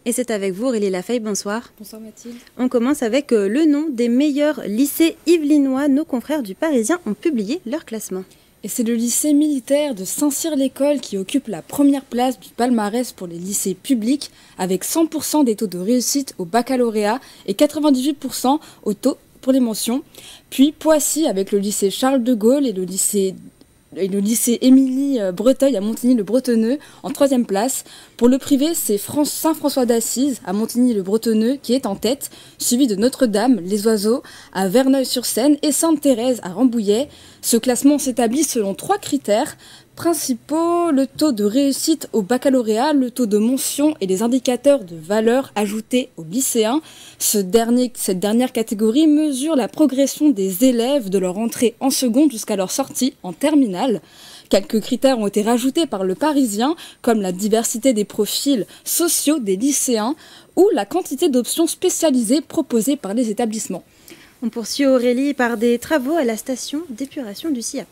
Et c'est avec vous Aurélie Lafay, bonsoir. Bonsoir Mathilde. On commence avec le nom des meilleurs lycées yvelinois. Nos confrères du Parisien ont publié leur classement. Et c'est le lycée militaire de Saint-Cyr-l'École qui occupe la première place du palmarès pour les lycées publics, avec 100% des taux de réussite au baccalauréat et 98% au taux pour les mentions. Puis Poissy avec le lycée Charles de Gaulle et le lycée Émilie Breteuil à Montigny-le-Bretonneux en troisième place. Pour le privé, c'est Saint-François d'Assise à Montigny-le-Bretonneux qui est en tête, suivi de Notre-Dame, les Oiseaux à Verneuil-sur-Seine et Sainte-Thérèse à Rambouillet. Ce classement s'établit selon 3 critères principaux: le taux de réussite au baccalauréat, le taux de mention et les indicateurs de valeur ajoutés aux lycéens. Cette dernière catégorie mesure la progression des élèves de leur entrée en seconde jusqu'à leur sortie en terminale. Quelques critères ont été rajoutés par le Parisien, comme la diversité des profils sociaux des lycéens ou la quantité d'options spécialisées proposées par les établissements. On poursuit Aurélie par des travaux à la station d'épuration du SIAP.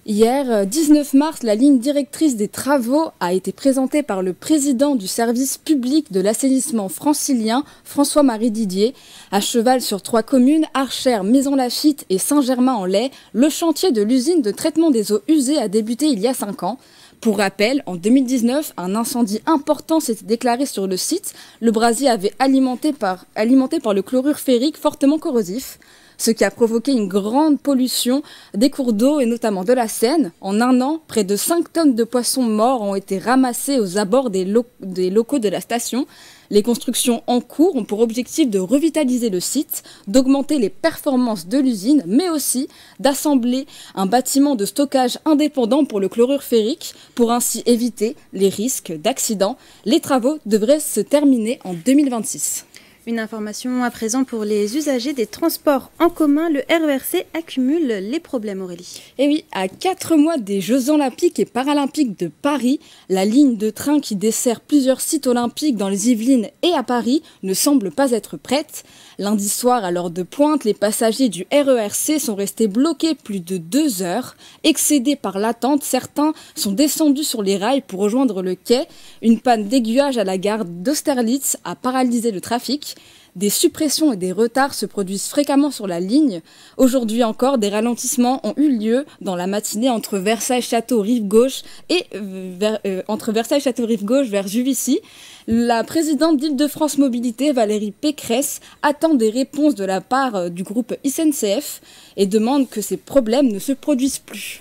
Hier, 19 mars, la ligne directrice des travaux a été présentée par le président du service public de l'assainissement francilien, François-Marie Didier. À cheval sur 3 communes, Archères, Maison-Lafitte et Saint-Germain-en-Laye, le chantier de l'usine de traitement des eaux usées a débuté il y a 5 ans. Pour rappel, en 2019, un incendie important s'était déclaré sur le site. Le brasier avait alimenté par le chlorure ferrique fortement corrosif, ce qui a provoqué une grande pollution des cours d'eau et notamment de la Seine. En 1 an, près de 5 tonnes de poissons morts ont été ramassés aux abords des locaux de la station. Les constructions en cours ont pour objectif de revitaliser le site, d'augmenter les performances de l'usine, mais aussi d'assembler un bâtiment de stockage indépendant pour le chlorure ferrique, pour ainsi éviter les risques d'accident. Les travaux devraient se terminer en 2026. Une information à présent pour les usagers des transports en commun. Le RERC accumule les problèmes, Aurélie. Et oui, à 4 mois des Jeux Olympiques et Paralympiques de Paris, la ligne de train qui dessert plusieurs sites olympiques dans les Yvelines et à Paris ne semble pas être prête. Lundi soir, à l'heure de pointe, les passagers du RERC sont restés bloqués plus de 2 heures. Excédés par l'attente, certains sont descendus sur les rails pour rejoindre le quai. Une panne d'aiguillage à la gare d'Austerlitz a paralysé le trafic. Des suppressions et des retards se produisent fréquemment sur la ligne. Aujourd'hui encore, des ralentissements ont eu lieu dans la matinée entre Versailles-Château rive gauche et vers Juvisy. La présidente d'Île-de-France Mobilité, Valérie Pécresse, attend des réponses de la part du groupe SNCF et demande que ces problèmes ne se produisent plus.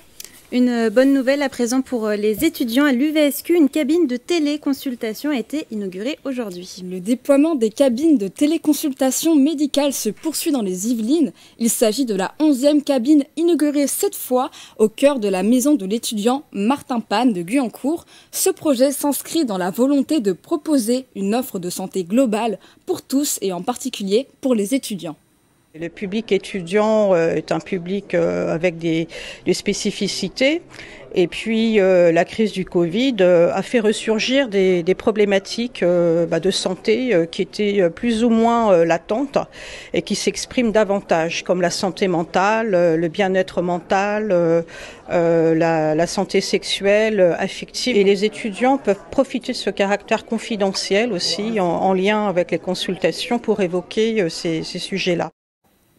Une bonne nouvelle à présent pour les étudiants à l'UVSQ. Une cabine de téléconsultation a été inaugurée aujourd'hui. Le déploiement des cabines de téléconsultation médicale se poursuit dans les Yvelines. Il s'agit de la 11e cabine inaugurée cette fois au cœur de la maison de l'étudiant Martin Panne de Guyancourt. Ce projet s'inscrit dans la volonté de proposer une offre de santé globale pour tous et en particulier pour les étudiants. Le public étudiant est un public avec des spécificités. Et puis la crise du Covid a fait ressurgir des problématiques de santé qui étaient plus ou moins latentes et qui s'expriment davantage, comme la santé mentale, le bien-être mental, la santé sexuelle, affective. Et les étudiants peuvent profiter de ce caractère confidentiel aussi en lien avec les consultations pour évoquer ces sujets-là.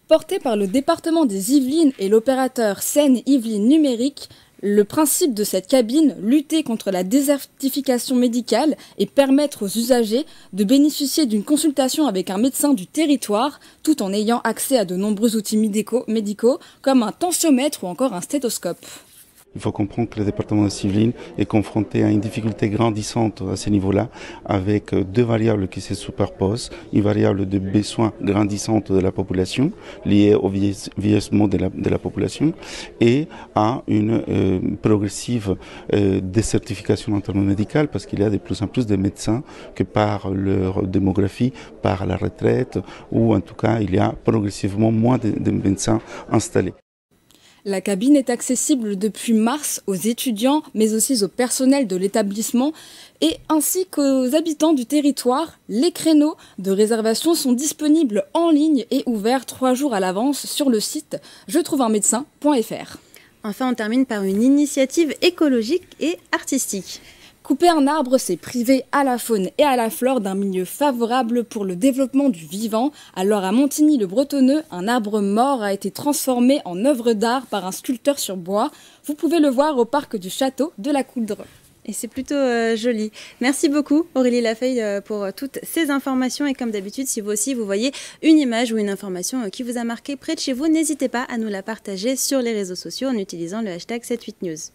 Porté par le département des Yvelines et l'opérateur Seine-Yvelines Numérique, le principe de cette cabine, lutter contre la désertification médicale et permettre aux usagers de bénéficier d'une consultation avec un médecin du territoire tout en ayant accès à de nombreux outils médicaux comme un tensiomètre ou encore un stéthoscope. Il faut comprendre que le département de Yvelines est confronté à une difficulté grandissante à ce niveau-là, avec 2 variables qui se superposent. Une variable de besoins grandissante de la population, liée au vieillissement de la population, et à une progressive désertification en termes médicaux, parce qu'il y a de plus en plus de médecins que par leur démographie, par la retraite, ou en tout cas, il y a progressivement moins de médecins installés. La cabine est accessible depuis mars aux étudiants, mais aussi au personnel de l'établissement et ainsi qu'aux habitants du territoire. Les créneaux de réservation sont disponibles en ligne et ouverts 3 jours à l'avance sur le site jetrouveunmédecin.fr. Enfin, on termine par une initiative écologique et artistique. Couper un arbre, c'est priver à la faune et à la flore d'un milieu favorable pour le développement du vivant. Alors à Montigny-le-Bretonneux, un arbre mort a été transformé en œuvre d'art par un sculpteur sur bois. Vous pouvez le voir au parc du château de la Coudre. Et c'est plutôt joli. Merci beaucoup Aurélie Lafeuille pour toutes ces informations. Et comme d'habitude, si vous aussi vous voyez une image ou une information qui vous a marqué près de chez vous, n'hésitez pas à nous la partager sur les réseaux sociaux en utilisant le hashtag 78news.